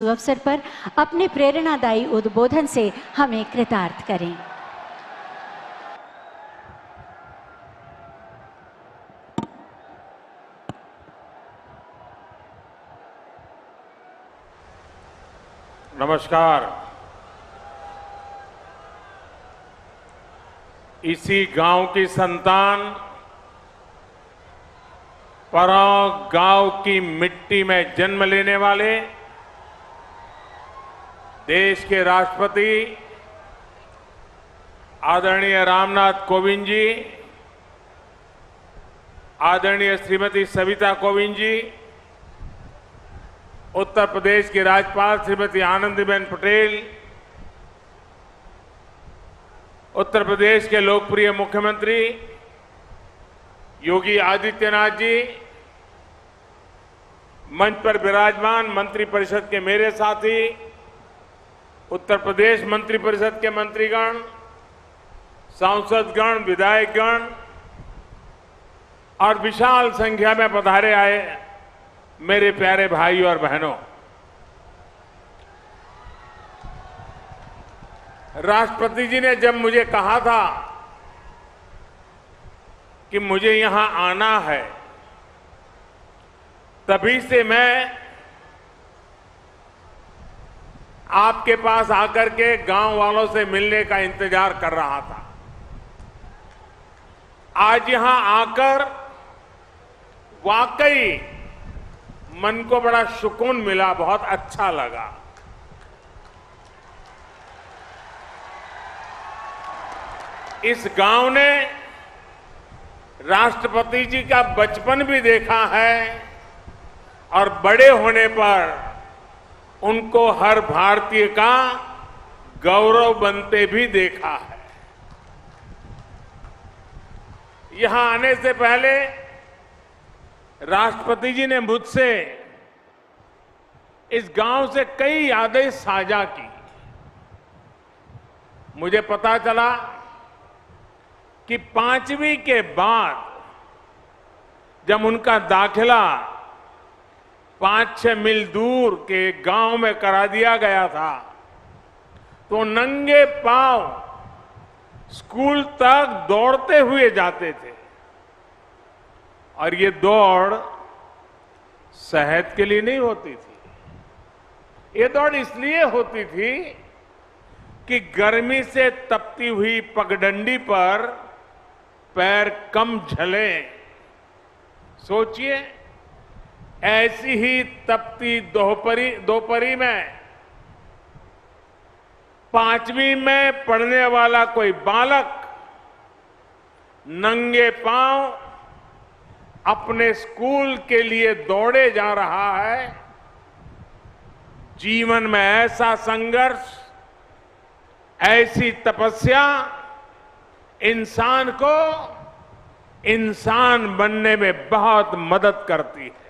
अवसर पर अपने प्रेरणादायी उद्बोधन से हमें कृतार्थ करें। नमस्कार। इसी गांव की संतान, परौं गांव की मिट्टी में जन्म लेने वाले देश के राष्ट्रपति आदरणीय रामनाथ कोविंद जी, आदरणीय श्रीमती सविता कोविंद जी, उत्तर प्रदेश की राज्यपाल श्रीमती आनंदीबेन पटेल, उत्तर प्रदेश के लोकप्रिय मुख्यमंत्री योगी आदित्यनाथ जी, मंच पर विराजमान मंत्रिपरिषद के मेरे साथी, उत्तर प्रदेश मंत्रिपरिषद के मंत्रीगण, सांसदगण, विधायकगण और विशाल संख्या में पधारे आए मेरे प्यारे भाई और बहनों, राष्ट्रपति जी ने जब मुझे कहा था कि मुझे यहां आना है, तभी से मैं आपके पास आकर के गांव वालों से मिलने का इंतजार कर रहा था। आज यहां आकर वाकई मन को बड़ा सुकून मिला, बहुत अच्छा लगा। इस गांव ने राष्ट्रपति जी का बचपन भी देखा है और बड़े होने पर उनको हर भारतीय का गौरव बनते भी देखा है। यहां आने से पहले राष्ट्रपति जी ने मुझसे इस गांव से कई यादें साझा की। मुझे पता चला कि 5वीं के बाद जब उनका दाखिला 5-6 मील दूर के गांव में करा दिया गया था, तो नंगे पांव स्कूल तक दौड़ते हुए जाते थे। और ये दौड़ सेहत के लिए नहीं होती थी, ये दौड़ इसलिए होती थी कि गर्मी से तपती हुई पगडंडी पर पैर कम झले। सोचिए, ऐसी ही तपती दोपहरी में 5वीं में पढ़ने वाला कोई बालक नंगे पांव अपने स्कूल के लिए दौड़े जा रहा है। जीवन में ऐसा संघर्ष, ऐसी तपस्या इंसान को इंसान बनने में बहुत मदद करती है।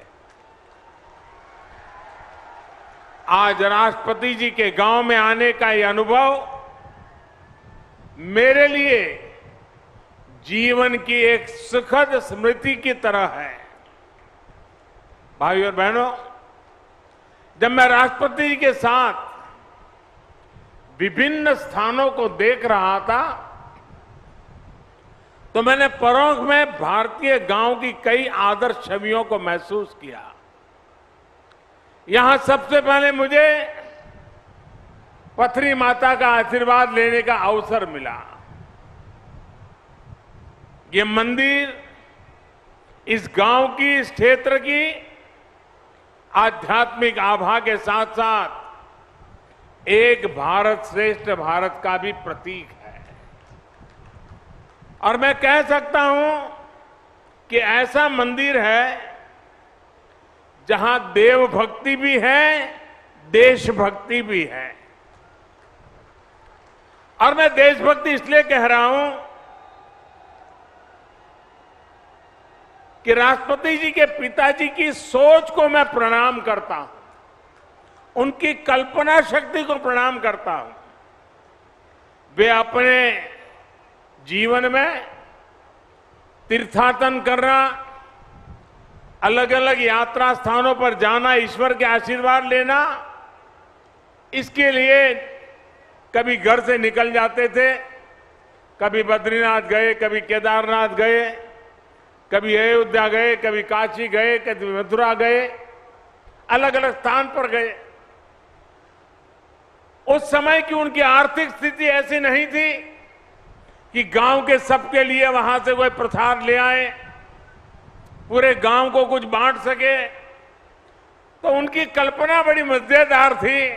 आज राष्ट्रपति जी के गांव में आने का ये अनुभव मेरे लिए जीवन की एक सुखद स्मृति की तरह है। भाइयों और बहनों, जब मैं राष्ट्रपति जी के साथ विभिन्न स्थानों को देख रहा था, तो मैंने परोक्ष में भारतीय गांव की कई आदर्श छवियों को महसूस किया। यहां सबसे पहले मुझे पथरी माता का आशीर्वाद लेने का अवसर मिला। ये मंदिर इस गांव की, इस क्षेत्र की आध्यात्मिक आभा के साथ साथ एक भारत श्रेष्ठ भारत का भी प्रतीक है। और मैं कह सकता हूं कि ऐसा मंदिर है जहां देव भक्ति भी है, देशभक्ति भी है। और मैं देशभक्ति इसलिए कह रहा हूं कि राष्ट्रपति जी के पिताजी की सोच को मैं प्रणाम करता हूं, उनकी कल्पना शक्ति को प्रणाम करता हूं। वे अपने जीवन में तीर्थाटन करना, अलग अलग यात्रा स्थानों पर जाना, ईश्वर के आशीर्वाद लेना, इसके लिए कभी घर से निकल जाते थे, कभी बद्रीनाथ गए, कभी केदारनाथ गए, कभी अयोध्या गए, कभी काशी गए, कभी मथुरा गए, अलग अलग स्थान पर गए। उस समय की उनकी आर्थिक स्थिति ऐसी नहीं थी कि गांव के सबके लिए वहां से कोई प्रसाद ले आए, पूरे गांव को कुछ बांट सके। तो उनकी कल्पना बड़ी मजेदार थी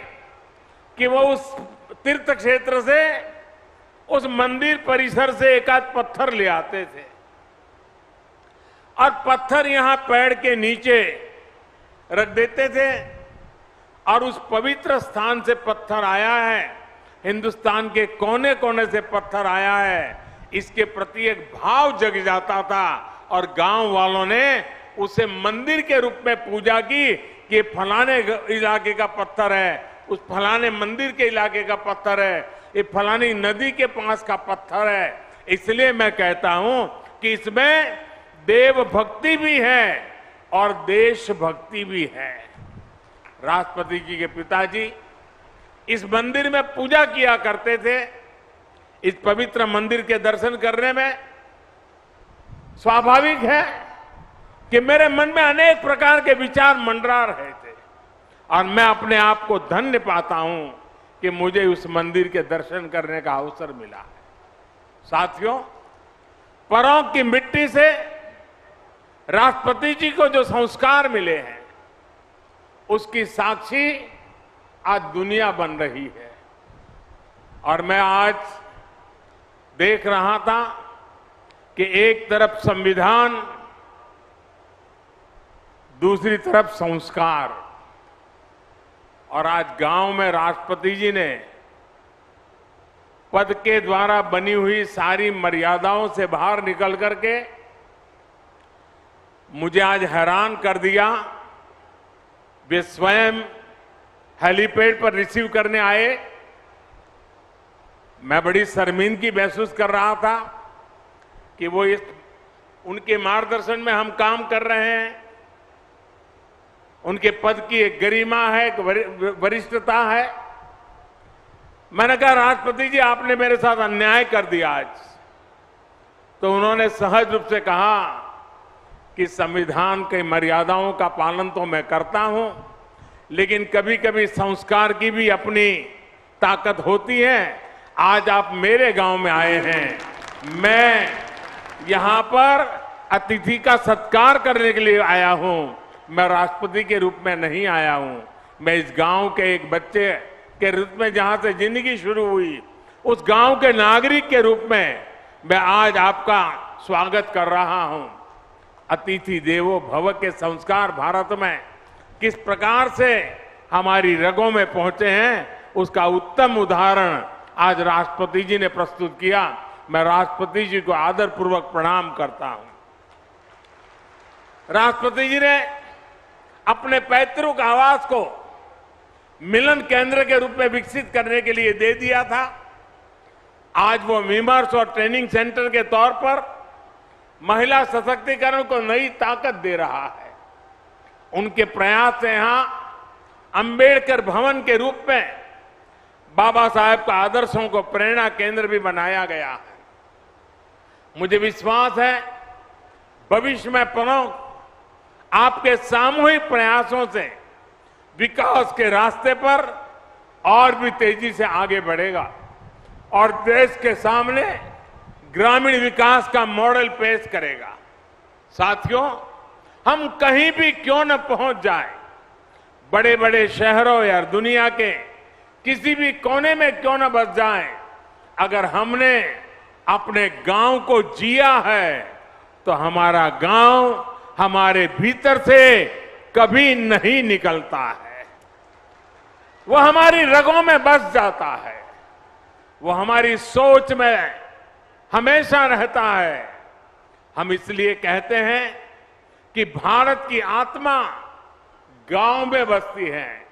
कि वो उस तीर्थ क्षेत्र से, उस मंदिर परिसर से एक आध पत्थर ले आते थे और पत्थर यहां पेड़ के नीचे रख देते थे और उस पवित्र स्थान से पत्थर आया है, हिंदुस्तान के कोने कोने से पत्थर आया है, इसके प्रति एक भाव जग जाता था और गांव वालों ने उसे मंदिर के रूप में पूजा की कि फलाने इलाके का पत्थर है, उस फलाने मंदिर के इलाके का पत्थर है, ये फलानी नदी के पास का पत्थर है। इसलिए मैं कहता हूं कि इसमें देव भक्ति भी है और देशभक्ति भी है। राष्ट्रपति जी के पिताजी इस मंदिर में पूजा किया करते थे। इस पवित्र मंदिर के दर्शन करने में स्वाभाविक है कि मेरे मन में अनेक प्रकार के विचार मंडरा रहे थे और मैं अपने आप को धन्य पाता हूं कि मुझे उस मंदिर के दर्शन करने का अवसर मिला है। साथियों, परों की मिट्टी से राष्ट्रपति जी को जो संस्कार मिले हैं, उसकी साक्षी आज दुनिया बन रही है। और मैं आज देख रहा था कि एक तरफ संविधान, दूसरी तरफ संस्कार, और आज गांव में राष्ट्रपति जी ने पद के द्वारा बनी हुई सारी मर्यादाओं से बाहर निकल करके मुझे आज हैरान कर दिया। वे स्वयं हेलीपैड पर रिसीव करने आए। मैं बड़ी शर्मिंदगी महसूस कर रहा था कि वो उनके मार्गदर्शन में हम काम कर रहे हैं। उनके पद की एक गरिमा है, एक वरिष्ठता है। मैंने कहा, राष्ट्रपति जी आपने मेरे साथ अन्याय कर दिया आज। तो उन्होंने सहज रूप से कहा कि संविधान की मर्यादाओं का पालन तो मैं करता हूं, लेकिन कभी कभी संस्कार की भी अपनी ताकत होती है। आज आप मेरे गांव में आए हैं, मैं यहां पर अतिथि का सत्कार करने के लिए आया हूं, मैं राष्ट्रपति के रूप में नहीं आया हूं। मैं इस गांव के एक बच्चे के रूप में, जहां से जिंदगी शुरू हुई, उस गांव के नागरिक के रूप में मैं आज आपका स्वागत कर रहा हूं। अतिथि देवो भव के संस्कार भारत में किस प्रकार से हमारी रगों में पहुंचे हैं, उसका उत्तम उदाहरण आज राष्ट्रपति जी ने प्रस्तुत किया। मैं राष्ट्रपति जी को आदरपूर्वक प्रणाम करता हूं। राष्ट्रपति जी ने अपने पैतृक आवास को मिलन केंद्र के रूप में विकसित करने के लिए दे दिया था। आज वो विमर्श और ट्रेनिंग सेंटर के तौर पर महिला सशक्तिकरण को नई ताकत दे रहा है। उनके प्रयास से यहां अंबेडकर भवन के रूप में बाबा साहेब का आदर्शों को प्रेरणा केंद्र भी बनाया गया है। मुझे विश्वास है भविष्य में प्रमुख आपके सामूहिक प्रयासों से विकास के रास्ते पर और भी तेजी से आगे बढ़ेगा और देश के सामने ग्रामीण विकास का मॉडल पेश करेगा। साथियों, हम कहीं भी क्यों न पहुंच जाए, बड़े बड़े शहरों या दुनिया के किसी भी कोने में क्यों न बस जाए, अगर हमने अपने गांव को जिया है तो हमारा गांव हमारे भीतर से कभी नहीं निकलता है। वो हमारी रगों में बस जाता है, वो हमारी सोच में हमेशा रहता है। हम इसलिए कहते हैं कि भारत की आत्मा गांव में बसती है,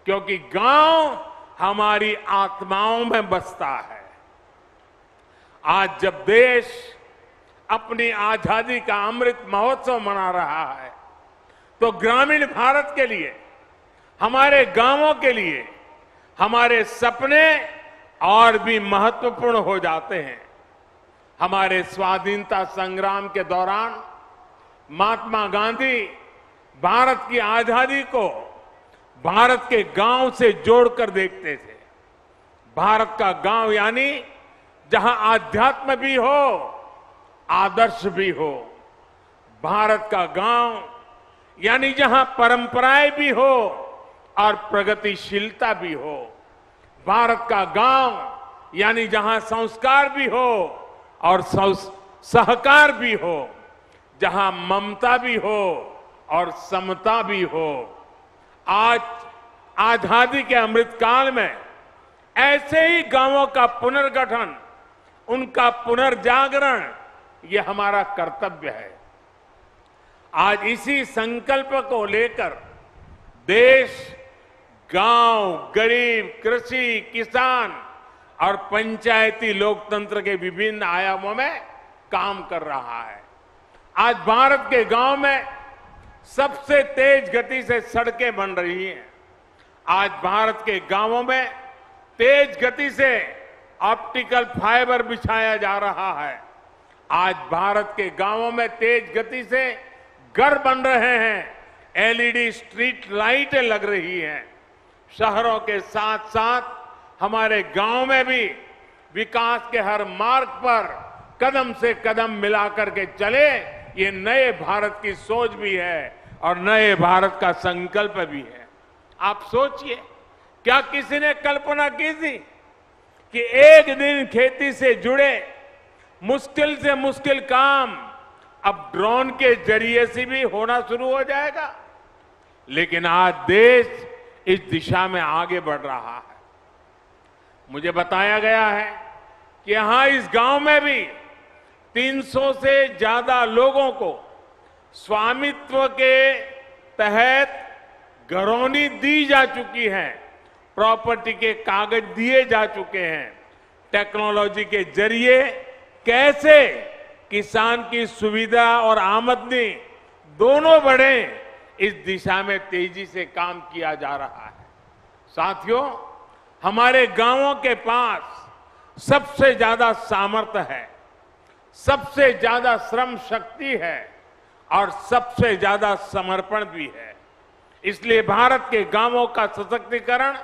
क्योंकि गांव हमारी आत्माओं में बसता है। आज जब देश अपनी आजादी का अमृत महोत्सव मना रहा है, तो ग्रामीण भारत के लिए, हमारे गांवों के लिए, हमारे सपने और भी महत्वपूर्ण हो जाते हैं। हमारे स्वाधीनता संग्राम के दौरान महात्मा गांधी भारत की आजादी को भारत के गांव से जोड़कर देखते थे। भारत का गांव यानी जहां आध्यात्म भी हो, आदर्श भी हो। भारत का गांव यानी जहां परंपराएं भी हो और प्रगतिशीलता भी हो। भारत का गांव यानी जहां संस्कार भी हो और सहकार भी हो, जहां ममता भी हो और समता भी हो। आज आजादी के अमृत काल में ऐसे ही गांवों का पुनर्गठन, उनका पुनर्जागरण, ये हमारा कर्तव्य है। आज इसी संकल्प को लेकर देश गांव, गरीब, कृषि, किसान और पंचायती लोकतंत्र के विभिन्न आयामों में काम कर रहा है। आज भारत के गांव में सबसे तेज गति से सड़कें बन रही हैं। आज भारत के गांवों में तेज गति से ऑप्टिकल फाइबर बिछाया जा रहा है। आज भारत के गांवों में तेज गति से घर बन रहे हैं, एलईडी स्ट्रीट लाइटें लग रही हैं। शहरों के साथ साथ हमारे गांव में भी विकास के हर मार्ग पर कदम से कदम मिलाकर के चले, ये नए भारत की सोच भी है और नए भारत का संकल्प भी है। आप सोचिए, क्या किसी ने कल्पना की थी कि एक दिन खेती से जुड़े मुश्किल से मुश्किल काम अब ड्रोन के जरिए से भी होना शुरू हो जाएगा? लेकिन आज देश इस दिशा में आगे बढ़ रहा है। मुझे बताया गया है कि यहां इस गांव में भी 300 से ज्यादा लोगों को स्वामित्व के तहत घरौनी दी जा चुकी है, प्रॉपर्टी के कागज दिए जा चुके हैं। टेक्नोलॉजी के जरिए कैसे किसान की सुविधा और आमदनी दोनों बढ़े, इस दिशा में तेजी से काम किया जा रहा है। साथियों, हमारे गांवों के पास सबसे ज्यादा सामर्थ्य है, सबसे ज्यादा श्रम शक्ति है और सबसे ज्यादा समर्पण भी है। इसलिए भारत के गांवों का सशक्तिकरण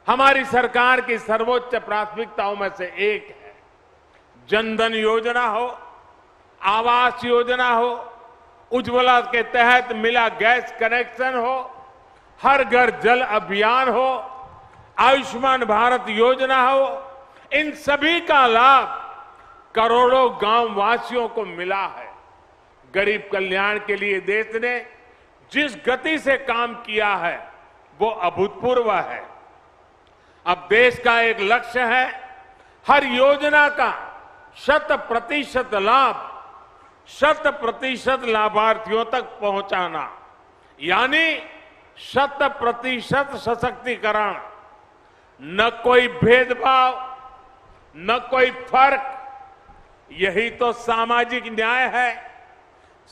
हमारी सरकार की सर्वोच्च प्राथमिकताओं में से एक है। जनधन योजना हो, आवास योजना हो, उज्ज्वला के तहत मिला गैस कनेक्शन हो, हर घर जल अभियान हो, आयुष्मान भारत योजना हो, इन सभी का लाभ करोड़ों गांव वासियों को मिला है। गरीब कल्याण के लिए देश ने जिस गति से काम किया है वो अभूतपूर्व है। अब देश का एक लक्ष्य है हर योजना का 100% लाभ 100% लाभार्थियों तक पहुंचाना, यानी 100% सशक्तिकरण। न कोई भेदभाव, न कोई फर्क, यही तो सामाजिक न्याय है।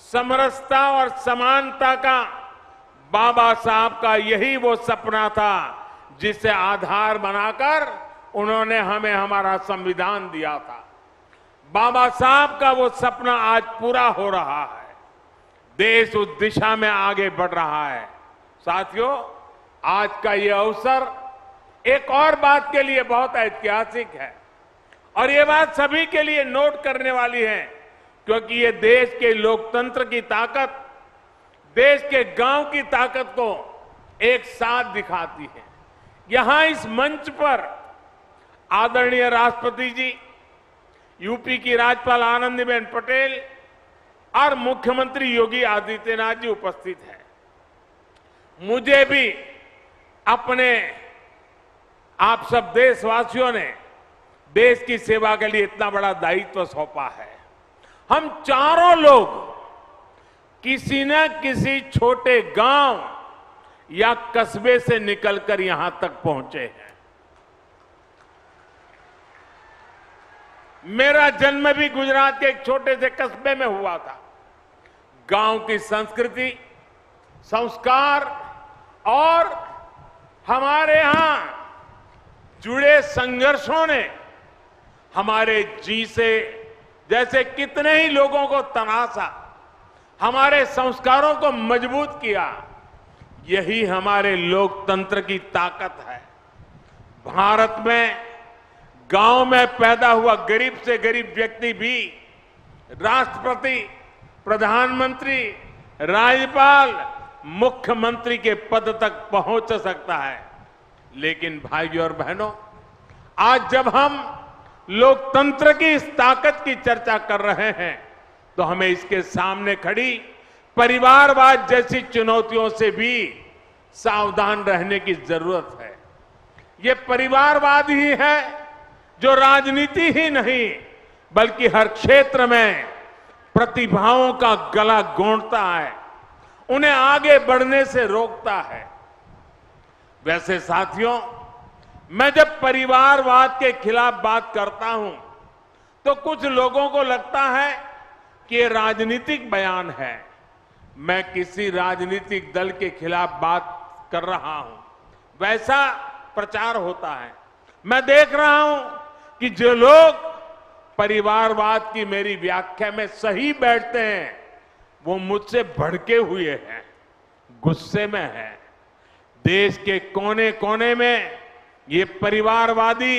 समरसता और समानता का बाबा साहब का यही वो सपना था जिसे आधार बनाकर उन्होंने हमें हमारा संविधान दिया था। बाबा साहब का वो सपना आज पूरा हो रहा है। देश उस दिशा में आगे बढ़ रहा है। साथियों, आज का ये अवसर एक और बात के लिए बहुत ऐतिहासिक है और ये बात सभी के लिए नोट करने वाली है, क्योंकि ये देश के लोकतंत्र की ताकत, देश के गांव की ताकत को एक साथ दिखाती है। यहां इस मंच पर आदरणीय राष्ट्रपति जी, यूपी की राज्यपाल आनंदीबेन पटेल और मुख्यमंत्री योगी आदित्यनाथ जी उपस्थित हैं। मुझे भी अपने आप सब देशवासियों ने देश की सेवा के लिए इतना बड़ा दायित्व सौंपा है। हम चारों लोग किसी न किसी छोटे गांव या कस्बे से निकलकर यहां तक पहुंचे हैं। मेरा जन्म भी गुजरात के एक छोटे से कस्बे में हुआ था। गांव की संस्कृति, संस्कार और हमारे यहां जुड़े संघर्षों ने हमारे जी से जैसे कितने ही लोगों को तनासा, हमारे संस्कारों को मजबूत किया। यही हमारे लोकतंत्र की ताकत है। भारत में गांव में पैदा हुआ गरीब से गरीब व्यक्ति भी राष्ट्रपति, प्रधानमंत्री, राज्यपाल, मुख्यमंत्री के पद तक पहुंच सकता है। लेकिन भाइयों और बहनों, आज जब हम लोकतंत्र की इस ताकत की चर्चा कर रहे हैं तो हमें इसके सामने खड़ी परिवारवाद जैसी चुनौतियों से भी सावधान रहने की जरूरत है। ये परिवारवाद ही है जो राजनीति ही नहीं बल्कि हर क्षेत्र में प्रतिभाओं का गला घोंटता है, उन्हें आगे बढ़ने से रोकता है। वैसे साथियों, मैं जब परिवारवाद के खिलाफ बात करता हूं तो कुछ लोगों को लगता है कि ये राजनीतिक बयान है। मैं किसी राजनीतिक दल के खिलाफ बात कर रहा हूं, वैसा प्रचार होता है। मैं देख रहा हूं कि जो लोग परिवारवाद की मेरी व्याख्या में सही बैठते हैं वो मुझसे भड़के हुए हैं, गुस्से में हैं। देश के कोने कोने में ये परिवारवादी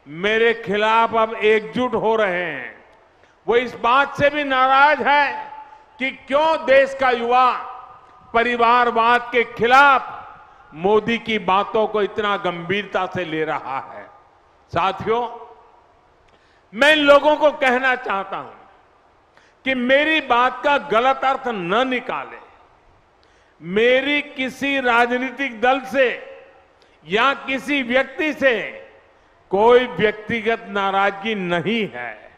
मेरे खिलाफ अब एकजुट हो रहे हैं। वो इस बात से भी नाराज है कि क्यों देश का युवा परिवारवाद के खिलाफ मोदी की बातों को इतना गंभीरता से ले रहा है। साथियों, मैं इन लोगों को कहना चाहता हूं कि मेरी बात का गलत अर्थ न निकाले। मेरी किसी राजनीतिक दल से या किसी व्यक्ति से कोई व्यक्तिगत नाराजगी नहीं है।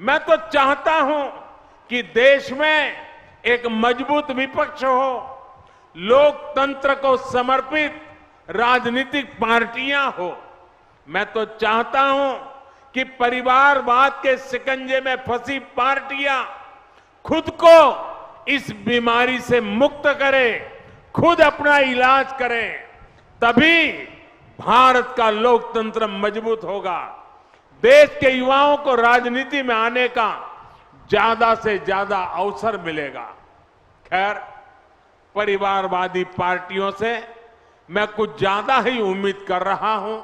मैं तो चाहता हूं कि देश में एक मजबूत विपक्ष हो, लोकतंत्र को समर्पित राजनीतिक पार्टियां हो। मैं तो चाहता हूं कि परिवारवाद के शिकंजे में फंसी पार्टियां खुद को इस बीमारी से मुक्त करें, खुद अपना इलाज करें, तभी भारत का लोकतंत्र मजबूत होगा। देश के युवाओं को राजनीति में आने का ज्यादा से ज्यादा अवसर मिलेगा। खैर, परिवारवादी पार्टियों से मैं कुछ ज्यादा ही उम्मीद कर रहा हूं,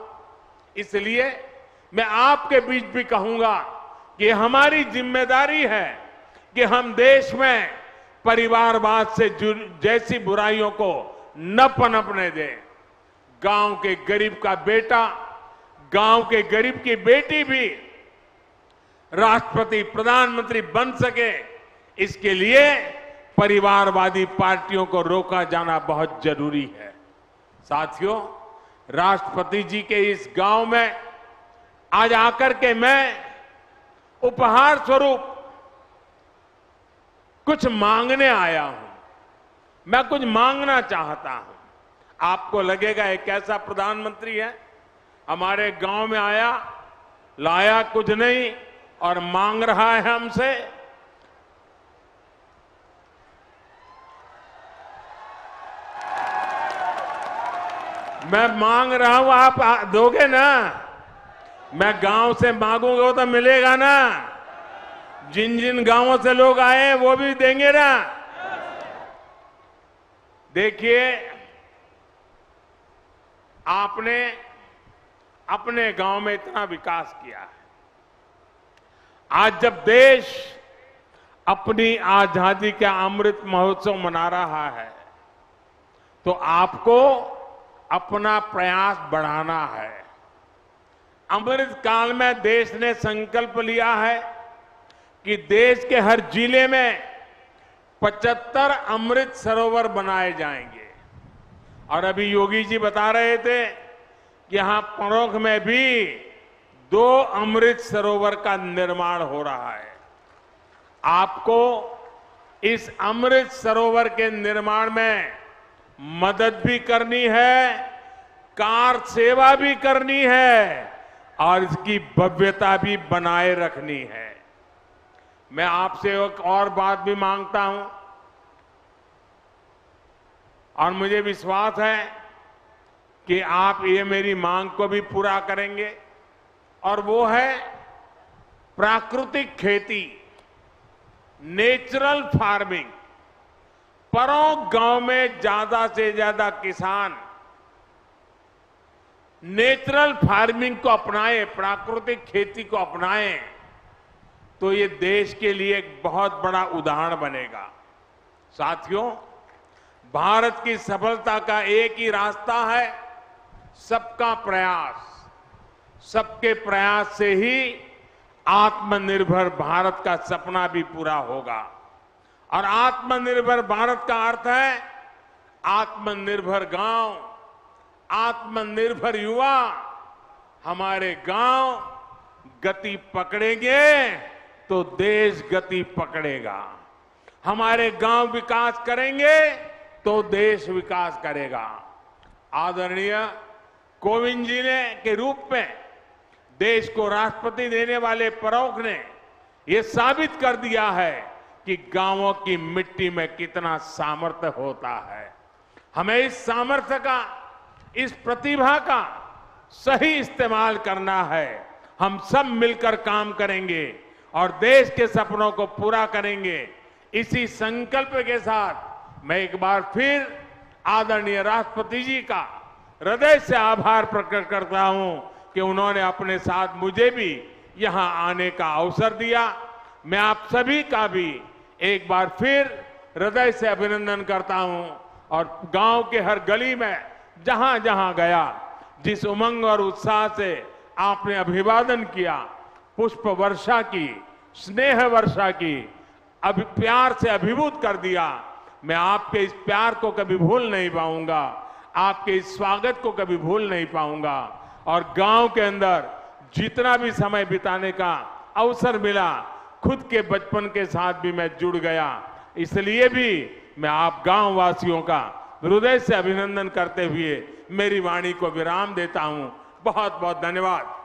इसलिए मैं आपके बीच भी कहूंगा कि हमारी जिम्मेदारी है कि हम देश में परिवारवाद से जैसी बुराइयों को न पनपने दें। गांव के गरीब का बेटा, गांव के गरीब की बेटी भी राष्ट्रपति, प्रधानमंत्री बन सके, इसके लिए परिवारवादी पार्टियों को रोका जाना बहुत जरूरी है। साथियों, राष्ट्रपति जी के इस गांव में आज आकर के मैं उपहार स्वरूप कुछ मांगने आया हूं। मैं कुछ मांगना चाहता हूं। आपको लगेगा एक कैसा प्रधानमंत्री है, हमारे गांव में आया, लाया कुछ नहीं और मांग रहा है हमसे। मैं मांग रहा हूं, आप दोगे ना? मैं गांव से मांगूंगा तो मिलेगा ना? जिन जिन गांवों से लोग आए वो भी देंगे ना? देखिए, आपने अपने गांव में इतना विकास किया है। आज जब देश अपनी आजादी का अमृत महोत्सव मना रहा है तो आपको अपना प्रयास बढ़ाना है। अमृत काल में देश ने संकल्प लिया है कि देश के हर जिले में 75 अमृत सरोवर बनाए जाएंगे। और अभी योगी जी बता रहे थे कि यहां परोख में भी 2 अमृत सरोवर का निर्माण हो रहा है। आपको इस अमृत सरोवर के निर्माण में मदद भी करनी है, कार सेवा भी करनी है और इसकी भव्यता भी बनाए रखनी है। मैं आपसे एक और बात भी मांगता हूं और मुझे विश्वास है कि आप ये मेरी मांग को भी पूरा करेंगे, और वो है प्राकृतिक खेती, नेचुरल फार्मिंग। परों गांव में ज्यादा से ज्यादा किसान नेचुरल फार्मिंग को अपनाएं, प्राकृतिक खेती को अपनाएं, तो ये देश के लिए एक बहुत बड़ा उदाहरण बनेगा। साथियों, भारत की सफलता का एक ही रास्ता है, सबका प्रयास। सबके प्रयास से ही आत्मनिर्भर भारत का सपना भी पूरा होगा। और आत्मनिर्भर भारत का अर्थ है आत्मनिर्भर गांव, आत्मनिर्भर युवा। हमारे गांव गति पकड़ेंगे तो देश गति पकड़ेगा। हमारे गांव विकास करेंगे तो देश विकास करेगा। आदरणीय कोविंद जी ने के रूप में देश को राष्ट्रपति देने वाले प्रमुख ने यह साबित कर दिया है कि गांवों की मिट्टी में कितना सामर्थ्य होता है। हमें इस सामर्थ्य का, इस प्रतिभा का सही इस्तेमाल करना है। हम सब मिलकर काम करेंगे और देश के सपनों को पूरा करेंगे। इसी संकल्प के साथ मैं एक बार फिर आदरणीय राष्ट्रपति जी का हृदय से आभार प्रकट करता हूं कि उन्होंने अपने साथ मुझे भी यहां आने का अवसर दिया। मैं आप सभी का भी एक बार फिर हृदय से अभिनंदन करता हूं और गांव के हर गली में जहां जहां गया, जिस उमंग और उत्साह से आपने अभिवादन किया, पुष्प वर्षा की, स्नेह वर्षा की, प्यार से अभिभूत कर दिया, मैं आपके इस प्यार को कभी भूल नहीं पाऊंगा, आपके इस स्वागत को कभी भूल नहीं पाऊंगा। और गांव के अंदर जितना भी समय बिताने का अवसर मिला, खुद के बचपन के साथ भी मैं जुड़ गया। इसलिए भी मैं आप गांव वासियों का हृदय से अभिनंदन करते हुए मेरी वाणी को विराम देता हूं। बहुत बहुत धन्यवाद।